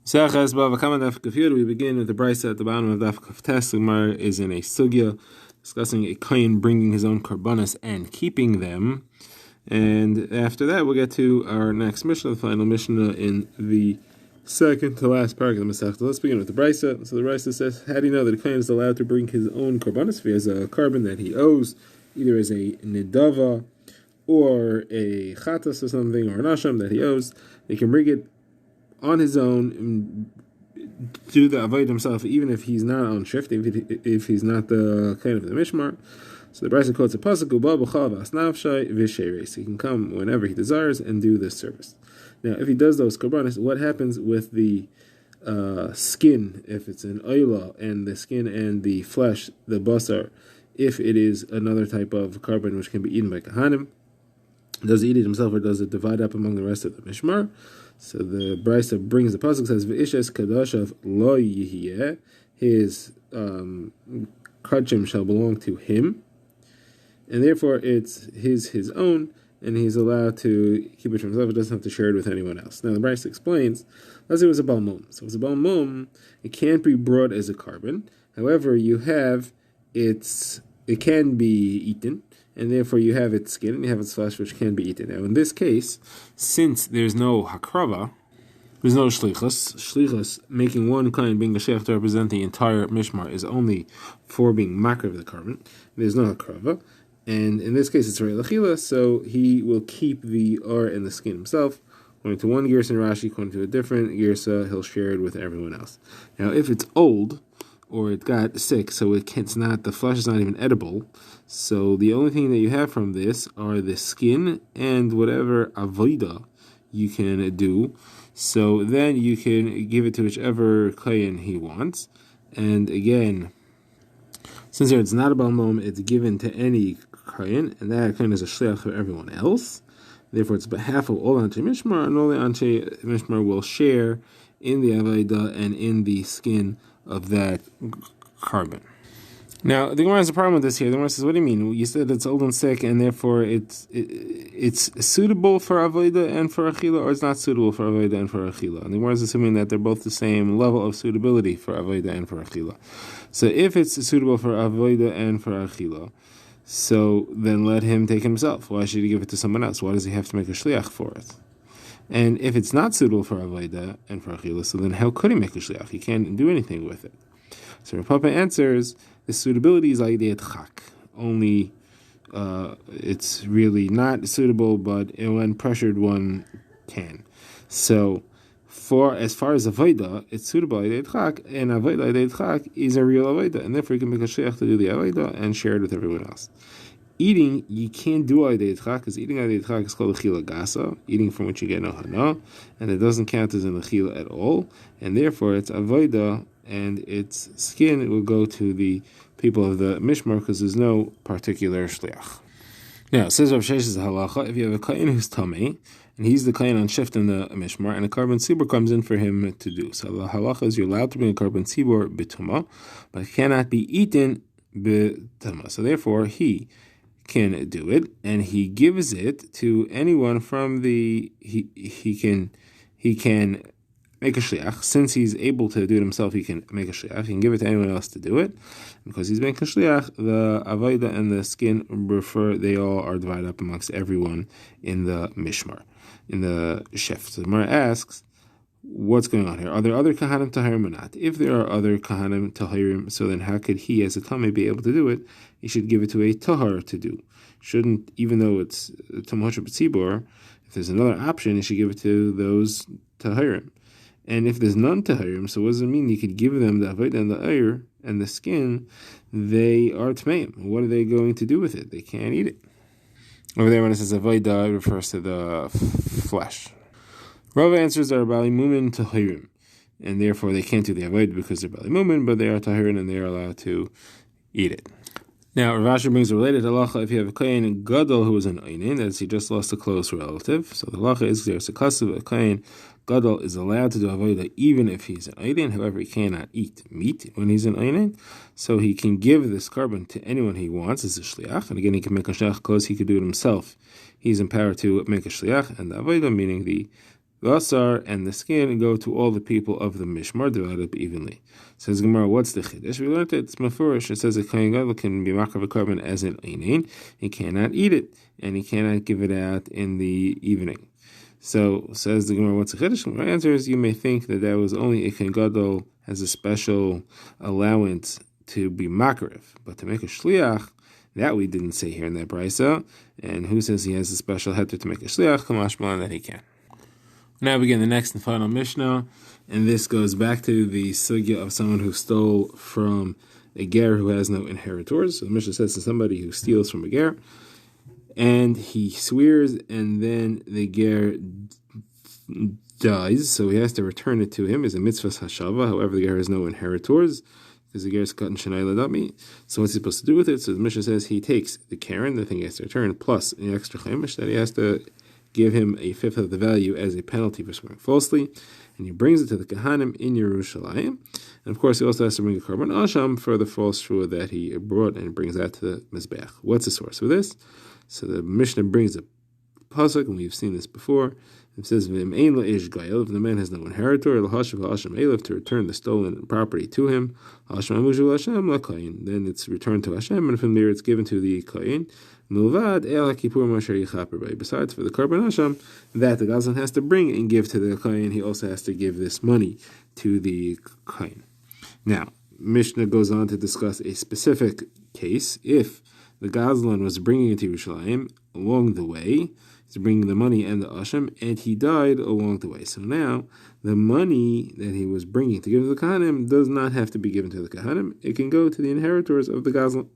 Seches Bava Kamma Daf Kafir. We begin with the brisa at the bottom of Daf Kaftes. The Gemara is in a sugya discussing a kohen bringing his own karbanos and keeping them. And after that, we'll get to our next mishnah, the final mishnah in the second to last paragraph of the Masechta. Let's begin with the brisa. So the brisa says, how do you know that a kohen is allowed to bring his own karbanos? If he has a carbon that he owes, either as a nidava or a chatas or something, or an asham that he owes, they can bring it on his own and do the avoid himself, even if he's not on shift, if he's not the kind of the mishmar. So the Brisa quotes a pasuk, he can come whenever he desires and do this service. Now, if he does those karbanis, what happens with the skin, if it's an oila, and the skin and the flesh, the basar, if it is another type of carbon which can be eaten by kahanim? Does he eat it himself, or does it divide up among the rest of the mishmar? So the Brisa brings the pasuk, says v'ishes kadashav lo yihiyeh, his kachim shall belong to him, and therefore it's his own, and he's allowed to keep it for himself. He doesn't have to share it with anyone else. Now the Brisa explains, let's say it was a balmum. So if it's a balmum, it can't be brought as a carbon. However, it can be eaten, and therefore you have its skin and you have its flesh, which can be eaten. Now, in this case, since there's no hakrava, there's no shlichus, making one kind being a sheikh to represent the entire mishmar is only for being makar of the carbon. There's no hakrava, and in this case it's rei lachila, so he will keep the or and the skin himself. According to one girsa in Rashi, according to a different girsa, he'll share it with everyone else. Now, if it's old, or it got sick, so it's not, the flesh is not even edible, so the only thing that you have from this are the skin and whatever avoida you can do. So then you can give it to whichever kohen he wants. And again, since here it's not a balmum, it's given to any kohen, and that kohen is a shliach for everyone else. Therefore, it's behalf of all Anshe Mishmar, and all the Anshe Mishmar will share in the avoida and in the skin of that carbon. Now, the Gemara has a problem with this here. The Gemara says, what do you mean? You said it's old and sick, and therefore it's suitable for avodah and for achila, or it's not suitable for avodah and for achila? And the Gemara is assuming that they're both the same level of suitability for avodah and for achila. So if it's suitable for avodah and for achila, so then let him take it himself. Why should he give it to someone else? Why does he have to make a shliach for it? And if it's not suitable for avodah and for achila, so then how could he make a shliach? He can't do anything with it. So Rav Papa answers, the suitability is idea chak. Only it's really not suitable, but when pressured, one can. So as far as avodah, it's suitable idea chak, and avodah idea chak is a real avodah, and therefore you can make a shliach to do the avodah and share it with everyone else. Eating, you can't do idei tchak, because eating idei tchak is called chila gasa, eating from which you get no hana, and it doesn't count as an chila at all, and therefore it's avoida, and its skin will go to the people of the mishmar, because there's no particular shliach. Now, it says Rav Shesh's halacha, if you have a kohen who's tamei, and he's the kohen on shift in the mishmar, and a carbon tzibur comes in for him to do. So the halacha is you're allowed to bring a carbon tzibur b'tuma, but it cannot be eaten b'tuma. So therefore, he can do it, and he gives it to anyone from the he can make a shliach. Since he's able to do it himself, he can make a shliach. He can give it to anyone else to do it, and because he's making a shliach, the avodah and the skin they all are divided up amongst everyone in the mishmar, in the shift. So the Gemara asks, what's going on here? Are there other kahanim tahirim or not? If there are other kahanim tahirim, so then how could he, as a tamei, be able to do it? He should give it to a tahar to do. Shouldn't, even though it's tamuch b'tzibur, if there's another option, he should give it to those tahirim. And if there's none tahirim, so what does it mean? You could give them the avodah and the ayr and the skin. They are tmeim. What are they going to do with it? They can't eat it. Over there, when it says avodah, it refers to the flesh. Rava answers are bali mumin tahirim, and therefore they can't do the avodah because they're bali mumin, but they are tahirim and they are allowed to eat it. Now, Rav Asher brings a related halacha if you have a kohen gadol who is an einin, that is, he just lost a close relative. So the halacha is there's a custom a kohen gadol is allowed to do avodah even if he's an einin. However, he cannot eat meat when he's an einin, so he can give this carbon to anyone he wants as a shliach. And again, he can make a shliach because he could do it himself. He's empowered to make a shliach, and the avodah, meaning the The asar and the skin go to all the people of the mishmar, divided up evenly. Says Gemara, what's the chiddush? We learned it's mafurish. It says a kohen gadol can be makav a carbon as an einin. He cannot eat it, and he cannot give it out in the evening. So says the Gemara, what's the chiddush? My answer is you may think that was only a kohen gadol has a special allowance to be makarev, but to make a shliach, that we didn't say here in that brisa. And who says he has a special heter to make a shliach? Kamash malan that he can. Now begin the next and final Mishnah, and this goes back to the sugya of someone who stole from a ger who has no inheritors. So the Mishnah says to somebody who steals from a ger, and he swears, and then the ger dies, so he has to return it to him. Is a mitzvah hashava. However, the ger has no inheritors because the ger is cut in shenai ladami. So what's he supposed to do with it? So the Mishnah says he takes the keren, the thing he has to return, plus an extra chaimish that he has to give him a fifth of the value as a penalty for swearing falsely, and he brings it to the Kahanim in Yerushalayim. And of course, he also has to bring a korban asham for the false shua that he brought, and brings that to the mizbeach. What's the source for this? So the Mishnah brings a pasuk, and we've seen this before. It says, "V'im ein la'ish gayel," if the man has no inheritor, l'hashav ha'asham elif, to return the stolen property to him, ha'asham amushu l'Hashem la'koyin, then it's returned to Hashem, and from there it's given to the koyin. Milvad el ha'kipur masher yichaper bay. Besides, for the korban asham that the gazlan has to bring and give to the koyin, he also has to give this money to the koyin. Now, Mishnah goes on to discuss a specific case. If the gazlan was bringing it to Yerushalayim along the way, he's bringing the money and the asham, and he died along the way. So now, the money that he was bringing to give to the Kahanim does not have to be given to the Kahanim. It can go to the inheritors of the gazlan,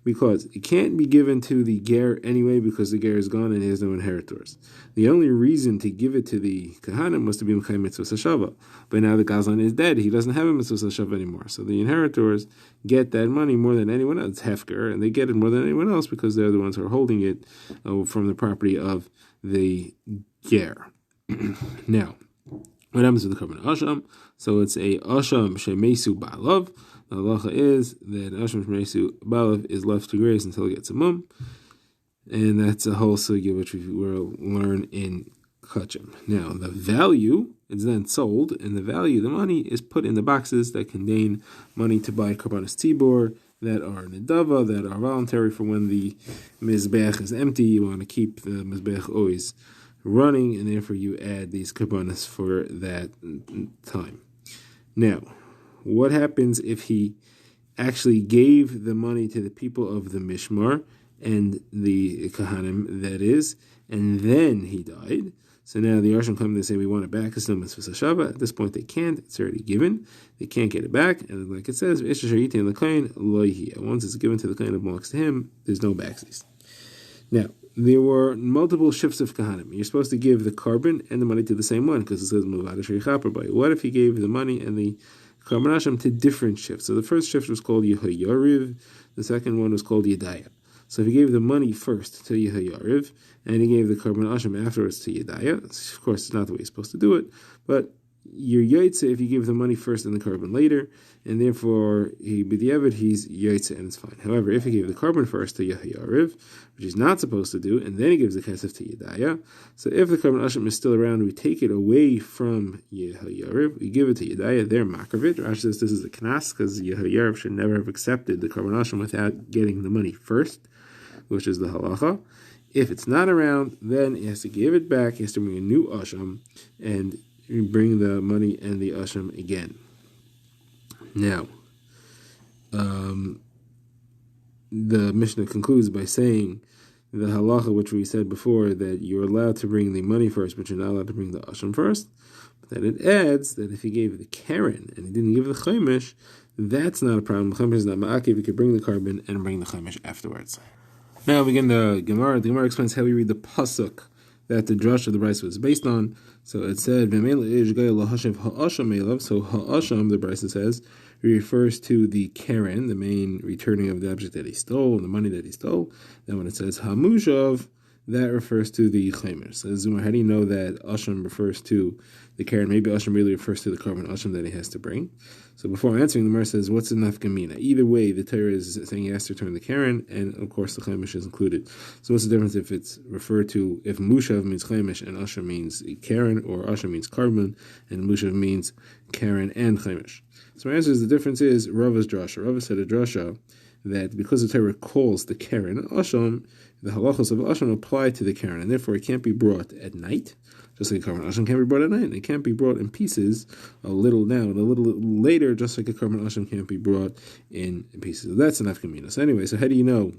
because it can't be given to the ger anyway, because the ger is gone and he has no inheritors. The only reason to give it to the Kahanim was to be Mekayim Mitzvah Hashava. But now the gazlan is dead, he doesn't have a Mitzvah Hashava anymore. So the inheritors get that money more than anyone else. It's hefker, and they get it more than anyone else because they're the ones who are holding it from the property of the ger. Now, what happens with the korban asham? So it's a asham shemesu ba'alav. The halacha is that asham shemesu ba'alav is left to graze until it gets a mum, and that's a whole sugya which we will learn in kachim. Now the value is then sold, and the value, the money, is put in the boxes that contain money to buy korbanos tzibor that are nedava, that are voluntary for when the mizbeach is empty. You want to keep the mizbeach always running, and therefore you add these korbanos for that time. Now, what happens if he actually gave the money to the people of the mishmar and the kahanim, that is, and then he died? So now the Yarshim come and they say, we want it back. It's no mitzvah shava. At this point, they can't. It's already given. They can't get it back. And like it says, once it's given to the kohen, it belongs to him. There's no backsies. Now, there were multiple shifts of kahanim. You're supposed to give the carbon and the money to the same one, because it says what if he gave the money and the korban asham to different shifts? So the first shift was called Yehoyariv. The second one was called Yedaya. So if he gave the money first to Yehoyariv, and he gave the korban asham afterwards to Yedaya, of course, it's not the way he's supposed to do it, but you're yaitze if you give the money first and the korban later, and therefore he's yaitze and it's fine. However, if he gave the korban first to Yehoyariv, which he's not supposed to do, and then he gives the kesef to Yedaya, so if the korban asham is still around, we take it away from Yehoyariv, we give it to Yedaya, they're makravit. Rashi says this is a knas, because Yehoyariv should never have accepted the korban asham without getting the money first, which is the halacha. If it's not around, then he has to give it back, he has to bring a new asham, and bring the money and the asham again. Now, the Mishnah concludes by saying the halacha, which we said before, that you're allowed to bring the money first, but you're not allowed to bring the asham first. But then it adds that if he gave the keren and he didn't give the chaimish, that's not a problem. The chaimish is not ma'akiv. You could bring the carbon and bring the chaimish afterwards. Now we begin the Gemara. The Gemara explains how we read the pasuk that the drush of the Brisa was based on. So it said, so ha'asham, the Brisa says, refers to the keren, the main returning of the object that he stole, the money that he stole. Then when it says hamushav, that refers to the chaimer. So Zumar, how do you know that asham refers to the Karen. Maybe Asham really refers to the carbon Asham that he has to bring. So before answering, the Gemara says, what's the nafka mina? Either way, the Torah is saying he has to return the Karen, and of course the Chaimish is included. So what's the difference if it's referred to, if Mushav means Chaimish and Asham means Karen, or Asham means carbon, and Mushav means Karen and Chaimish? So my answer is the difference is Rava's drasha. Rava said a drasha that because the Torah calls the Karen Asham, the halachos of Asham apply to the Karen, and therefore it can't be brought at night. Just like a carbon asham can't be brought at night, and it can't be brought in pieces a little now and a little later, just like a carbon asham can't be brought in pieces. So that's an nafka. So anyway, so how do you know,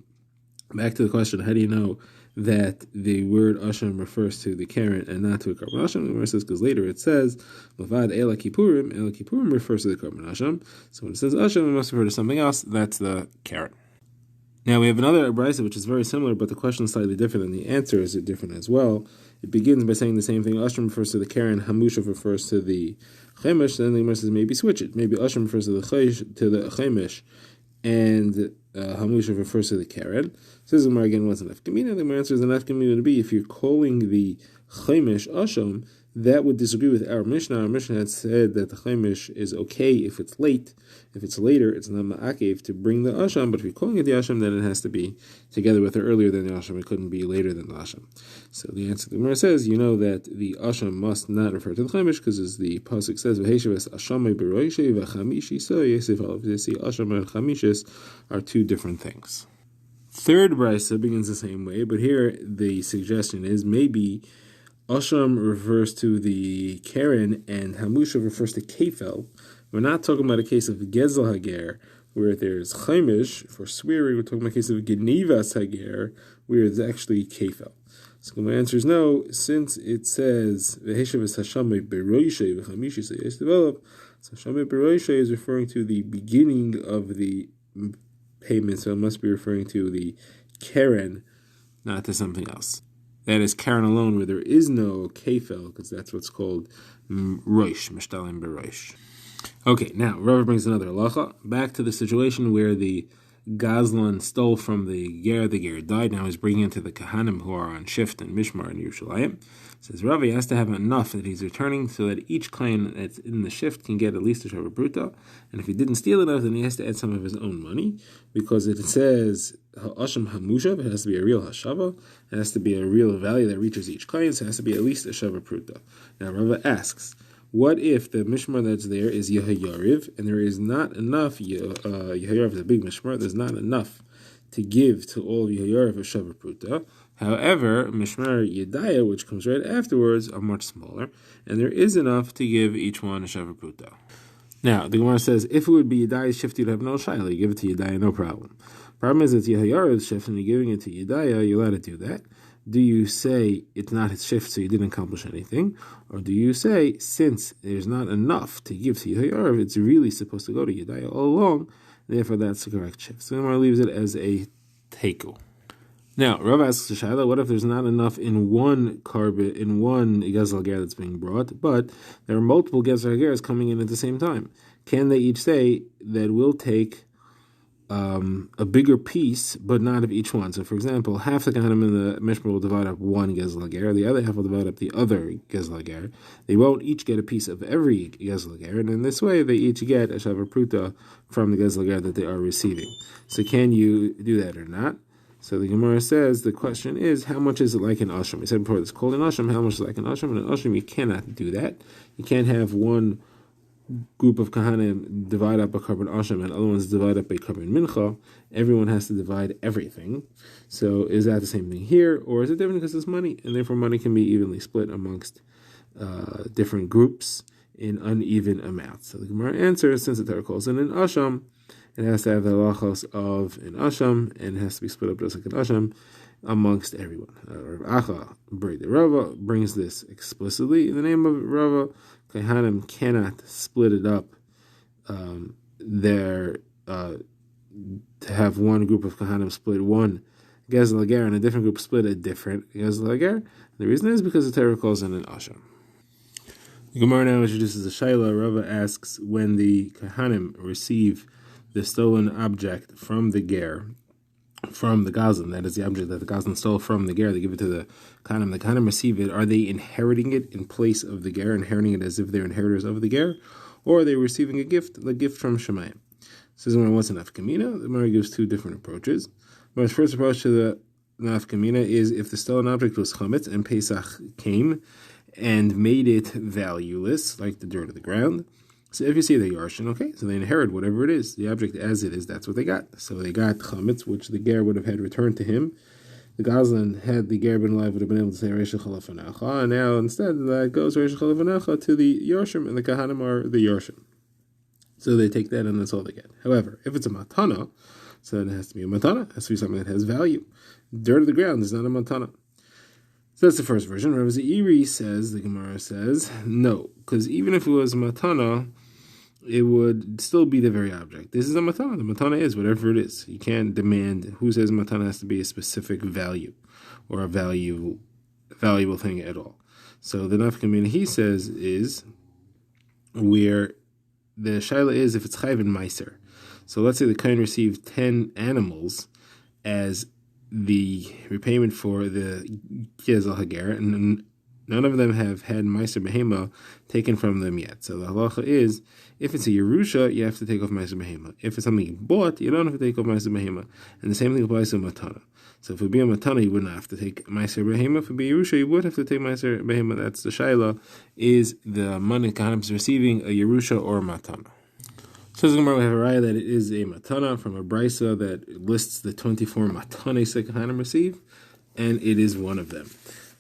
back to the question, how do you know that the word asham refers to the Karen and not to a carbon asham? The Gemara says, because later it says, Lavad Ela Kippurim refers to the carbon asham. So when it says asham, it must refer to something else, that's the Karen. Now we have another brisa which is very similar, but the question is slightly different, and the answer is different as well. It begins by saying the same thing. Ashram refers to the Karen, Hamushav refers to the Chaimish. Then the Gemara says maybe switch it. Maybe Ashram refers to the Chaimish, and Hamushav refers to the Karen. Says the Gemara again, what's an nafkamina? The Gemara answers the nafkamina to be if you're calling the Chaimish Asham, that would disagree with our Mishnah. Our Mishnah had said that the Chaimish is okay if it's late. If it's later, it's not ma'akev to bring the Asham, but if you're calling it the Asham, then it has to be together with or earlier than the Asham. It couldn't be later than the Asham. So the answer to the Gemara says, you know that the Asham must not refer to the Chaimish, because as the Pasuk says, V'heshavas Ashamai Beroishe V'chamishi So Yesef Al-V'desi Asham and Chamishis are two different things. Third brisa begins the same way, but here the suggestion is maybe Asham refers to the Karen and Hamusha refers to Kefel. We're not talking about a case of Gezel Hager, where there's Chaimish for swearing. We're talking about a case of Genivas Hager, where it's actually Kefel. So my answer is no, since it says V'heshavas Hashamei Beroishe V'chamishi So Yes Develop, so Hashamei Beroishe is referring to the beginning of the payment, so it must be referring to the Karen, not to something else. That is Karen alone, where there is no Kefel, because that's what's called Roish, Mishtalim Beroish. Okay, now Rava brings another halacha. Back to the situation where the Gazlan stole from the Ger died. Now he's bringing it to the Kahanim who are on shift in Mishmar in Yerushalayim. Says Rava, he has to have enough that he's returning so that each Kohen that's in the shift can get at least a Shavah Pruta. And if he didn't steal enough, then he has to add some of his own money, because it says Ha'asham Hamushav, it has to be a real Hashava, it has to be a real value that reaches each Kohen, so it has to be at least a Shavah Pruta. Now Rava asks, what if the mishmar that's there is Yehayariv, and there is not enough, Yehayariv is a big mishmar, there's not enough to give to all of Yehayariv a Shavah Pruta. However, mishmar Yedaya, which comes right afterwards, are much smaller, and there is enough to give each one a Shavah Pruta. Now, the Gemara says, if it would be Yedaya's shift, you'd have no shayla, you give it to Yedaya, no problem. Problem is, it's Yehayariv's shift, and you're giving it to Yedaya, you're allowed to do that. Do you say it's not his shift, so you didn't accomplish anything? Or do you say, since there's not enough to give to Yehayariv, it's really supposed to go to Yedaya all along, therefore that's the correct shift. So the Gemara leaves it as a teiku. Now, Rav asks the Shaila, what if there's not enough in one carbon, in one Gezel Ger that's being brought, but there are multiple Gezel Gers coming in at the same time? Can they each say that we'll take a bigger piece, but not of each one? So, for example, half the Kohanim in the Mishmar will divide up one Gezel Ger, the other half will divide up the other Gezel Ger. They won't each get a piece of every Gezel Ger, and in this way, they each get a Shavah Pruta from the Gezel Ger that they are receiving. So, can you do that or not? So the Gemara says, the question is, how much is it like an Ashram? We said before, it's called an Ashram. How much is it like an Ashram? In an Ashram, you cannot do that. You can't have one group of Kahanim divide up a carbon Ashram and other ones divide up a carbon Mincha. Everyone has to divide everything. So is that the same thing here? Or is it different because it's money? And therefore money can be evenly split amongst different groups in uneven amounts. So the Gemara answers, since the Torah calls it an Ashram, it has to have the halachos of an asham, and it has to be split up just like an asham amongst everyone. Rav Acha Rava brings this explicitly in the name of Rava. Kohanim cannot split it up to have one group of Kohanim split one Gezel Ger and a different group split a different Gezel Ger. The reason is because the Torah calls it an asham. The Gemara now introduces a Shaila. Rava asks, when the Kohanim receive the stolen object from the ger, from the Gazlan, that is the object that the Gazlan stole from the Ger, they give it to the Kahanim receive it. Are they inheriting it in place of the Ger, inheriting it as if they're inheritors of the Ger, or are they receiving a gift from Shemayim? This is what's an Nafkamina. The Gemara gives two different approaches. The first approach to the Nafkamina is if the stolen object was Chametz and Pesach came and made it valueless, like the dirt of the ground. So if you see the Yarshin, okay, so they inherit whatever it is, the object as it is, that's what they got. So they got Chametz, which the Ger would have had returned to him. The Gazlan, had the Ger been alive, would have been able to say Reishel Chalafanecha, and now instead that goes Reishel Chalafanecha to the Yarshim, and the Kahanim are the Yarshim. So they take that and that's all they get. However, if it's a Matana, so it has to be a Matana, it has to be something that has value. Dirt of the ground is not a Matana. So that's the first version. Rav Zeiri says, the Gemara says, no, because even if it was Matana, it would still be the very object. This is a matana. The matana is whatever it is. You can't demand, who says matana has to be a specific value or a valuable thing at all. So the nafkamina he says is where the shaila is if it's chayv and meiser. So let's say the kohen received 10 animals as the repayment for the Gezal Hager, and none of them have had Meiser Behema taken from them yet. So the halacha is, if it's a Yerusha, you have to take off Meiser Behema. If it's something you bought, you don't have to take off Meiser Behema. And the same thing applies to Matana. So if it would be a Matana, you wouldn't have to take Meiser Behema. If it would be a Yerusha, you would have to take Meiser Behema. That's the Shaila, is the money Kahanim is receiving a Yerusha or a Matana. So we have a raya that it is a Matana from a Brisa that lists the 24 Matanes that Kahanim receive, and it is one of them.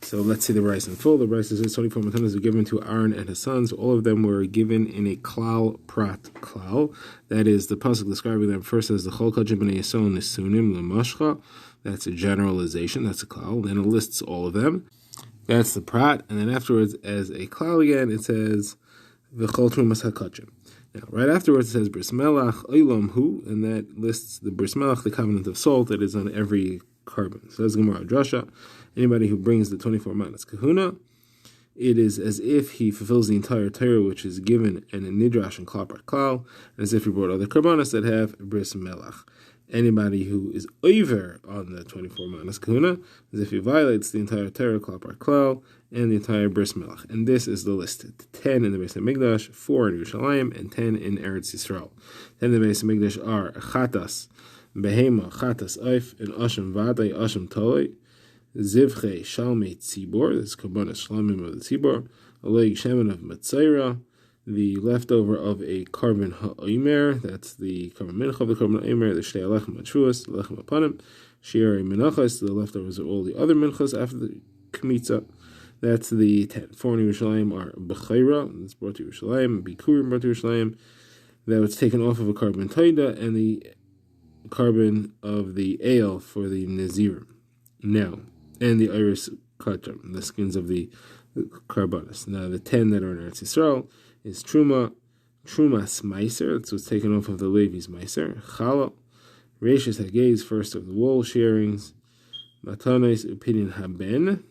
So let's see the rice in full. The rice says 24 matanas were given to Aaron and his sons. All of them were given in a klal prat klal. That is the pasuk describing them first as the chol kachim b'nei yisrael nisunim l'mashcha. That's a generalization. That's a klal. Then it lists all of them. That's the prat. And then afterwards, as a klal again, it says v'chol trumas hakachim. Now, right afterwards, it says bris melach olam hu, and that lists the bris melach, the covenant of salt that is on every carbon. So that's Gemara Drasha. Anybody who brings the 24 manas kahuna, it is as if he fulfills the entire Torah which is given in a nidrash and klal prat klal, as if he brought other karbanas that have bris melach. Anybody who is over on the 24 manas kahuna, as if he violates the entire Torah, klal prat klal, and the entire bris melach. And this is the list: 10 in the Beis Hamikdash, 4 in Yerushalayim, and 10 in Eretz Yisrael. 10 in the Beis Hamikdash are chatas behema, chatas oif, and asham vadai, asham tolei. Zivche Shalmei Tzibor, that's Karbanas Shlamim of the Tzibor, Aleg Shemen of Matzaira, the leftover of a carbon ha'omer, that's the carbon mincha of the carbon ha'omer, the Shtei Alechem HaTshuas, the Lechem HaPanim, Shirei Menachas, the leftovers of all the other minchas after the Kmitza, that's the 10. 4 in Yerushalayim are B'chaira, that's brought to Yerushalayim, Bikurim brought to Yerushalayim, that was taken off of a carbon taida, and the carbon of the ale for the Nazirim. Now, and the iris kacham, the skins of the karbanas. Now, the 10 that are in Eretz Yisrael is trumas meiser, that's what's taken off of the Levi's meiser, chala, reishis hagez, first of the wool shearings, matanes upidin haben.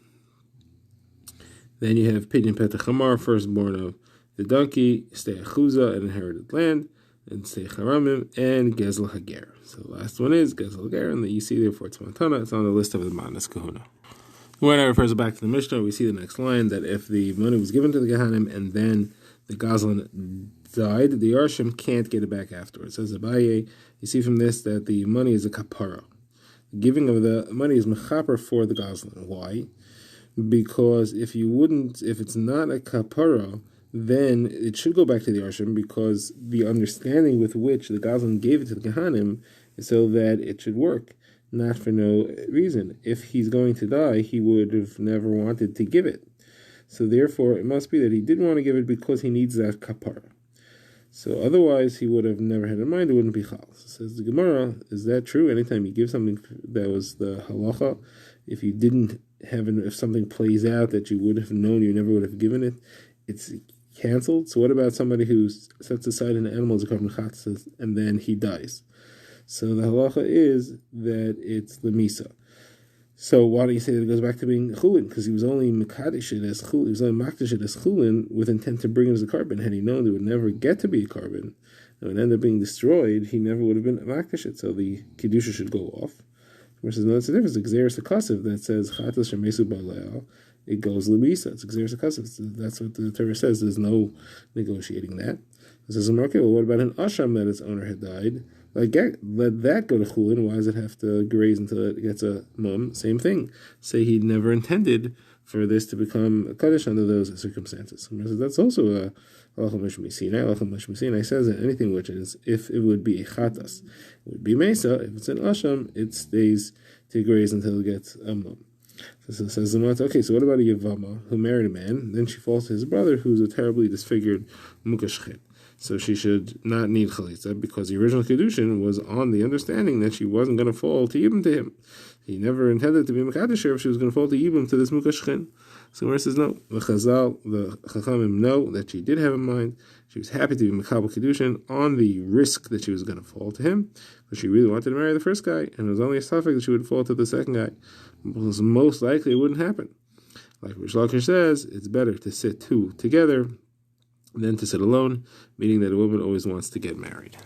Then you have pidin petachamar, firstborn of the donkey, stei achuza, an inherited land, and stei charamim, and gezel hager. So the last one is gezel hager, and that you see therefore it's matana. It's on the list of the manas kahuna. When I refers back to the Mishnah, we see the next line that if the money was given to the Gehanim and then the Gazlan died, the Yarshim can't get it back afterwards. Says Abaye, you see from this that the money is a kapara. The giving of the money is mechaper for the Gazlan. Why? Because if it's not a kapara, then it should go back to the Yarshim, because the understanding with which the Gazlan gave it to the Gehanim is so that it should work. Not for no reason. If he's going to die, he would have never wanted to give it. So therefore, it must be that he didn't want to give it because he needs that kapara. So otherwise, he would have never had in mind, it wouldn't be chal. So says the Gemara, is that true? Anytime you give something that was the halacha, if you didn't have if something plays out that you would have known, you never would have given it, it's canceled. So what about somebody who sets aside an animal as a carbon chatzas and then he dies? So the halacha is that it's the misa. So why don't you say that it goes back to being chulin? Because he was only mekadesh it as chulin. He was only makdash it as chulin with intent to bring it as a carbon. Had he known it would never get to be a carbon, it would end up being destroyed, he never would have been makdash it. So the kedusha should go off. Versus no, it's a difference. Xeris Akasiv that says Chatas Shemesu Baleo, it goes Libisa. It's Xeris Akasiv. So that's what the Torah says. There's no negotiating that. This is okay. Well, what about an asham that its owner had died? Let that go to chulin. Why does it have to graze until it gets a mum? Same thing. Say he never intended for this to become a kaddish under those circumstances. So that's also a halacha mishmisina. Halacha mishmisina says that anything which is, if it would be a chatas, it would be mesa. If it's an asham, it stays to graze until it gets a mum. So it says the Mata, okay, so what about a Yavama who married a man? Then she falls to his brother who's a terribly disfigured mukashchet. So she should not need chalitza because the original kedushin was on the understanding that she wasn't going to fall to yibum to him. He never intended to be mekadesher if she was going to fall to yibum to this mukashchen. So where it says no, the Chazal, the Chachamim know that she did have in mind. She was happy to be mekabel kedushin on the risk that she was going to fall to him, but she really wanted to marry the first guy, and it was only a suffix that she would fall to the second guy. Because most likely it wouldn't happen. Like Rish Lakish says, it's better to sit two together than to sit alone, meaning that a woman always wants to get married.